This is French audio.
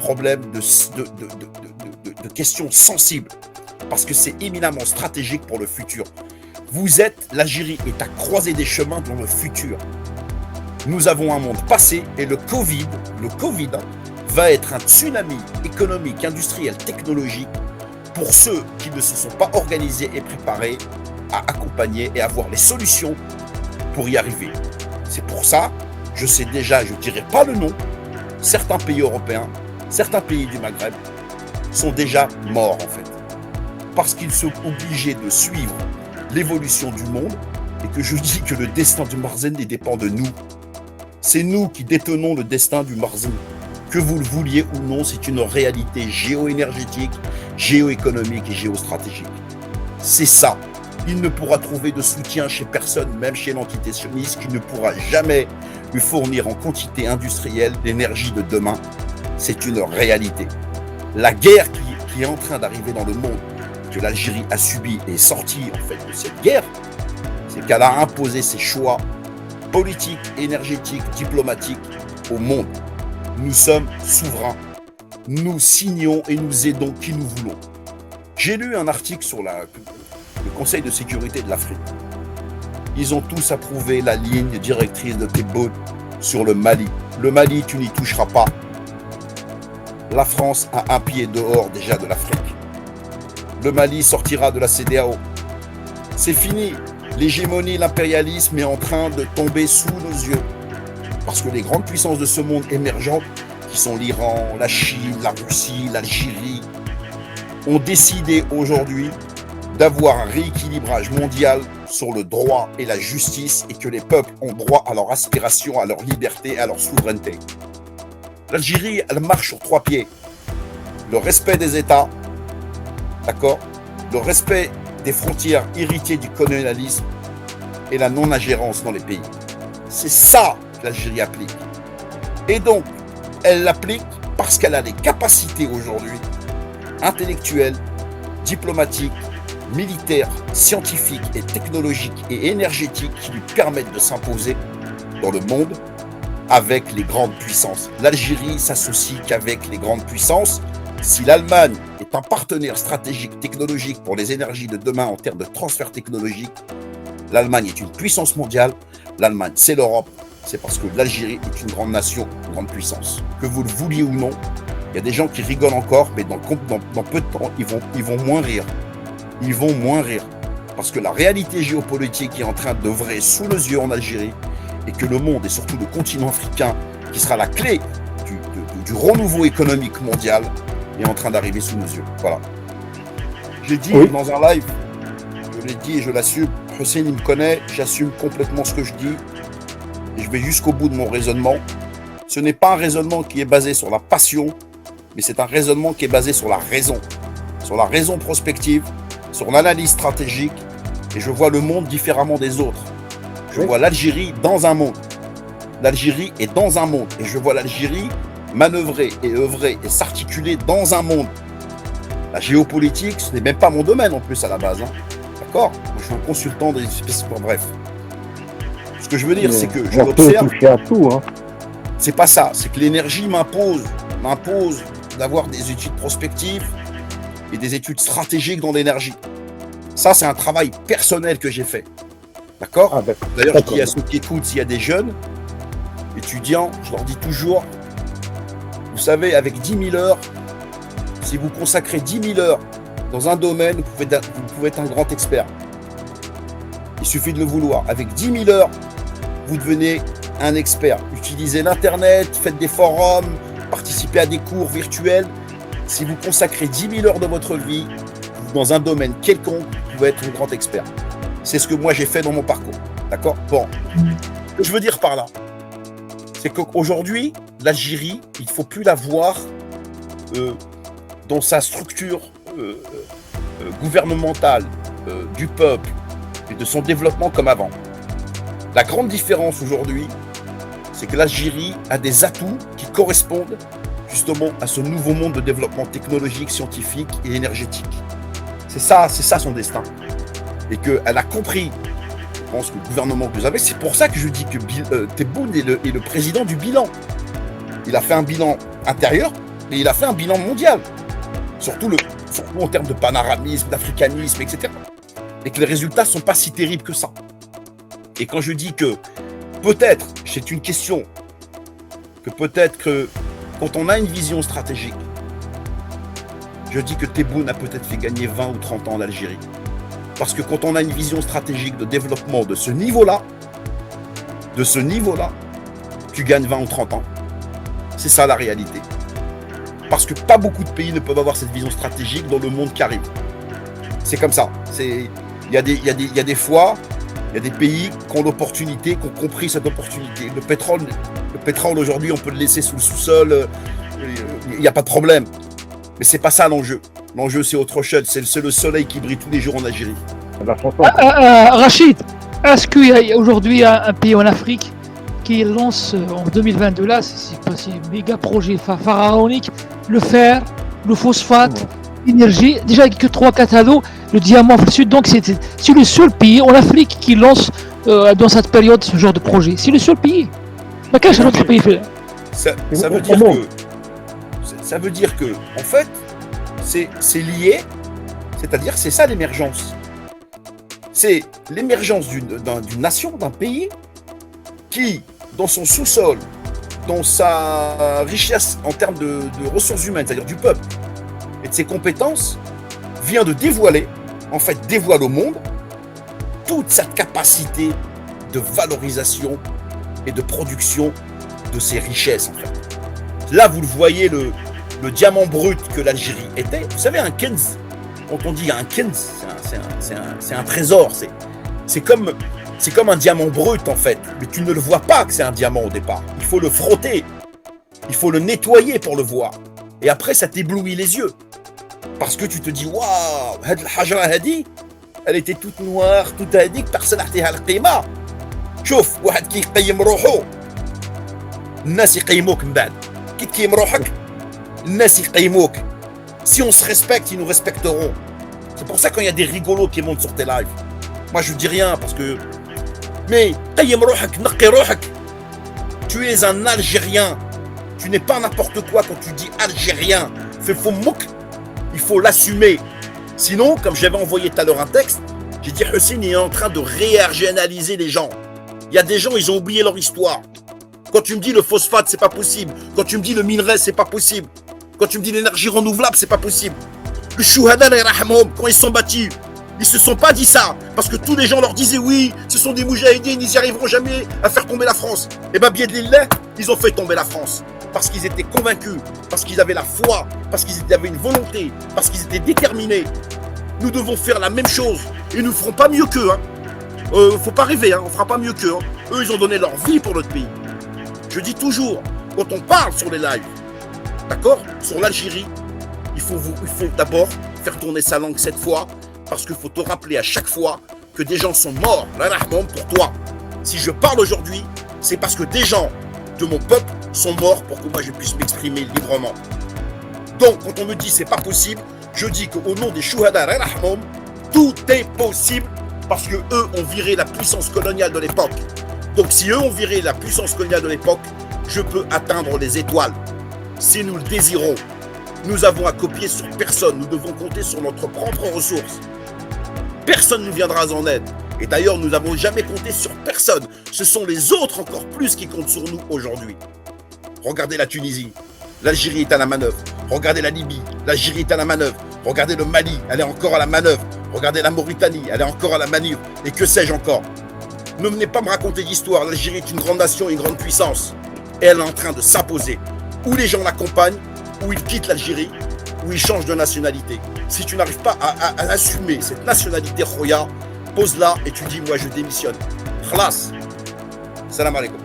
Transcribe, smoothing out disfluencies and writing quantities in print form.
problème de questions sensibles, parce que c'est éminemment stratégique pour le futur. L'Algérie est à croisée des chemins dans le futur. Nous avons un monde passé et le Covid va être un tsunami économique, industriel, technologique pour ceux qui ne se sont pas organisés et préparés à accompagner et avoir les solutions pour y arriver. C'est pour ça, je sais déjà, je ne dirai pas le nom, certains pays européens, certains pays du Maghreb sont déjà morts en fait. Parce qu'ils sont obligés de suivre l'évolution du monde et que je dis que le destin du Marzen dépend de nous. C'est nous qui détenons le destin du Marzen. Que vous le vouliez ou non, c'est une réalité géoénergétique, géoéconomique et géostratégique. C'est ça. Il ne pourra trouver de soutien chez personne, même chez l'entité sioniste, qui ne pourra jamais lui fournir en quantité industrielle l'énergie de demain. C'est une réalité. La guerre qui est en train d'arriver dans le monde, que l'Algérie a subi et est sortie en fait de cette guerre, c'est qu'elle a imposé ses choix politiques, énergétiques, diplomatiques au monde. Nous sommes souverains. Nous signons et nous aidons qui nous voulons. J'ai lu un article sur le Conseil de sécurité de l'Afrique. Ils ont tous approuvé la ligne directrice de Tebboune sur le Mali. Le Mali, tu n'y toucheras pas. La France a un pied dehors déjà de l'Afrique. Le Mali sortira de la CEDEAO. C'est fini. L'hégémonie, l'impérialisme est en train de tomber sous nos yeux. Parce que les grandes puissances de ce monde émergent, qui sont l'Iran, la Chine, la Russie, l'Algérie, ont décidé aujourd'hui d'avoir un rééquilibrage mondial sur le droit et la justice et que les peuples ont droit à leur aspiration, à leur liberté, à leur souveraineté. L'Algérie, elle marche sur 3 pieds. Le respect des États, d'accord ? Le respect des frontières héritées du colonialisme et la non-ingérence dans les pays. C'est ça que l'Algérie applique. Et donc, elle l'applique parce qu'elle a les capacités aujourd'hui intellectuelles, diplomatiques, militaires, scientifiques et technologiques et énergétiques qui lui permettent de s'imposer dans le monde avec les grandes puissances. L'Algérie s'associe qu'avec les grandes puissances. Si l'Allemagne est un partenaire stratégique technologique pour les énergies de demain en termes de transfert technologique, l'Allemagne est une puissance mondiale. L'Allemagne, c'est l'Europe. C'est parce que l'Algérie est une grande nation, une grande puissance. Que vous le vouliez ou non, il y a des gens qui rigolent encore, mais dans peu de temps, ils vont moins rire. Ils vont moins rire. Parce que la réalité géopolitique est en train d'œuvrer sous nos yeux en Algérie et que le monde, et surtout le continent africain, qui sera la clé du renouveau économique mondial, est en train d'arriver sous nos yeux. Voilà. J'ai dit dans un live, je l'ai dit et je l'assume, Hussein il me connaît, j'assume complètement ce que je dis et je vais jusqu'au bout de mon raisonnement. Ce n'est pas un raisonnement qui est basé sur la passion, mais c'est un raisonnement qui est basé sur la raison prospective, sur l'analyse stratégique, et je vois le monde différemment des autres. Je vois l'Algérie dans un monde. L'Algérie est dans un monde, et je vois l'Algérie manœuvrer et œuvrer et s'articuler dans un monde. La géopolitique, ce n'est même pas mon domaine en plus à la base. Hein. D'accord ? Moi, je suis un consultant des espèces. Bref. Ce que je veux dire, c'est que je l'observe. Toucher à tout, hein. C'est pas ça. C'est que l'énergie m'impose d'avoir des études prospectives et des études stratégiques dans l'énergie. Ça, c'est un travail personnel que j'ai fait. D'accord ? Ah, d'ailleurs, je dis à ceux qui écoutent, s'il y a des jeunes étudiants, je leur dis toujours, vous savez, avec 10 000 heures, si vous consacrez 10 000 heures dans un domaine, vous pouvez être un grand expert. Il suffit de le vouloir. Avec 10 000 heures, vous devenez un expert. Utilisez l'Internet, faites des forums, participez à des cours virtuels. Si vous consacrez 10 000 heures de votre vie dans un domaine quelconque, vous pouvez être un grand expert. C'est ce que moi j'ai fait dans mon parcours. D'accord ? Bon. Ce que je veux dire par là, c'est qu'aujourd'hui, l'Algérie, il ne faut plus la voir dans sa structure gouvernementale du peuple et de son développement comme avant. La grande différence aujourd'hui, c'est que l'Algérie a des atouts qui correspondent justement à ce nouveau monde de développement technologique, scientifique et énergétique. C'est ça son destin. Et qu'elle a compris, je pense que le gouvernement que vous avez, c'est pour ça que je dis que Tebboune est le président du bilan. Il a fait un bilan intérieur, Et il a fait un bilan mondial, surtout en termes de panaramisme, d'africanisme, etc. Et que les résultats ne sont pas si terribles que ça. Et quand je dis que peut-être, c'est une question, que peut-être que quand on a une vision stratégique, je dis que Tebboune a peut-être fait gagner 20 ou 30 ans en Algérie. Parce que quand on a une vision stratégique de développement de ce niveau-là, tu gagnes 20 ou 30 ans. C'est ça la réalité. Parce que pas beaucoup de pays ne peuvent avoir cette vision stratégique dans le monde qui arrive. C'est comme ça. Il y a des fois, il y a des pays qui ont l'opportunité, qui ont compris cette opportunité. Le pétrole aujourd'hui, on peut le laisser sous le sous-sol, il n'y a pas de problème. Mais c'est pas ça l'enjeu. L'enjeu, c'est autre chose. C'est le soleil qui brille tous les jours en Algérie. Rachid, est-ce qu'il y a aujourd'hui un pays en Afrique qui lance en 2022, là, c'est un méga projet pharaonique, le fer, le phosphate, l'énergie, déjà que 3 catalogues, le diamant sud, donc c'est le seul pays en Afrique qui lance dans cette période ce genre de projet. C'est le seul pays. Mais quel autre pays fait ça veut dire que, en fait, c'est lié, c'est-à-dire c'est ça l'émergence. C'est l'émergence d'une nation, d'un pays qui, dans son sous-sol, dans sa richesse en termes de ressources humaines, c'est-à-dire du peuple et de ses compétences, vient de dévoile au monde toute cette capacité de valorisation et de production de ses richesses, en fait. Là, vous le voyez, le diamant brut que l'Algérie était. Vous savez, un kenz, quand on dit un kenz, c'est un trésor. C'est comme un diamant brut, en fait. Mais tu ne le vois pas que c'est un diamant au départ. Il faut le frotter. Il faut le nettoyer pour le voir. Et après, ça t'éblouit les yeux. Parce que tu te dis, waouh, cette hajra hadi, elle était toute noire, toute hadik, personne n'a été à l'qima. شوف واحد كي يقيم روحو الناس يقيموك من بعد كي تقيم روحك الناس يقيموك. Si on se respecte, ils nous respecteront. C'est pour ça quand il y a des rigolos qui montent sur tes lives, moi je dis rien parce que mais قيم روحك نقي روحك. Tu es un Algérien. Tu n'es pas n'importe quoi quand tu dis Algérien. Fais faux mouk. Il faut l'assumer. Sinon, comme j'avais envoyé tout à l'heure un texte, j'ai dit Hussein est en train de réargénaliser les gens. Il y a des gens, ils ont oublié leur histoire. Quand tu me dis le phosphate, c'est pas possible. Quand tu me dis le minerai, c'est pas possible. Quand tu me dis l'énergie renouvelable, c'est pas possible. Le Chouhada, quand ils se sont battus, ils se sont pas dit ça. Parce que tous les gens leur disaient oui, ce sont des moujahidines, ils n'y arriveront jamais à faire tomber la France. Et bien, bienvenue, ils ont fait tomber la France. Parce qu'ils étaient convaincus, parce qu'ils avaient la foi, parce qu'ils avaient une volonté, parce qu'ils étaient déterminés. Nous devons faire la même chose. Et nous ne ferons pas mieux qu'eux. Faut pas rêver, on fera pas mieux qu'eux. Eux, ils ont donné leur vie pour notre pays. Je dis toujours, quand on parle sur les lives, d'accord, sur l'Algérie, il faut d'abord faire tourner sa langue cette fois, parce qu'il faut te rappeler à chaque fois que des gens sont morts, pour toi. Si je parle aujourd'hui, c'est parce que des gens de mon peuple sont morts pour que moi je puisse m'exprimer librement. Donc, quand on me dit c'est pas possible, je dis qu'au nom des Chouhada, tout est possible parce que eux ont viré la puissance coloniale de l'époque. Donc, si eux ont viré la puissance coloniale de l'époque, je peux atteindre les étoiles. Si nous le désirons, nous avons à copier sur personne. Nous devons compter sur notre propre ressource. Personne ne nous viendra en aide. Et d'ailleurs, nous n'avons jamais compté sur personne. Ce sont les autres encore plus qui comptent sur nous aujourd'hui. Regardez la Tunisie. L'Algérie est à la manœuvre. Regardez la Libye. L'Algérie est à la manœuvre. Regardez le Mali. Elle est encore à la manœuvre. Regardez la Mauritanie. Elle est encore à la manœuvre. Et que sais-je encore? Ne venez pas me raconter d'histoire. L'Algérie est une grande nation, une grande puissance. Et elle est en train de s'imposer. Ou les gens l'accompagnent, ou ils quittent l'Algérie, ou ils changent de nationalité. Si tu n'arrives pas à assumer cette nationalité Khoya, pose-la et tu dis moi je démissionne. Khlas. Salam alaikum.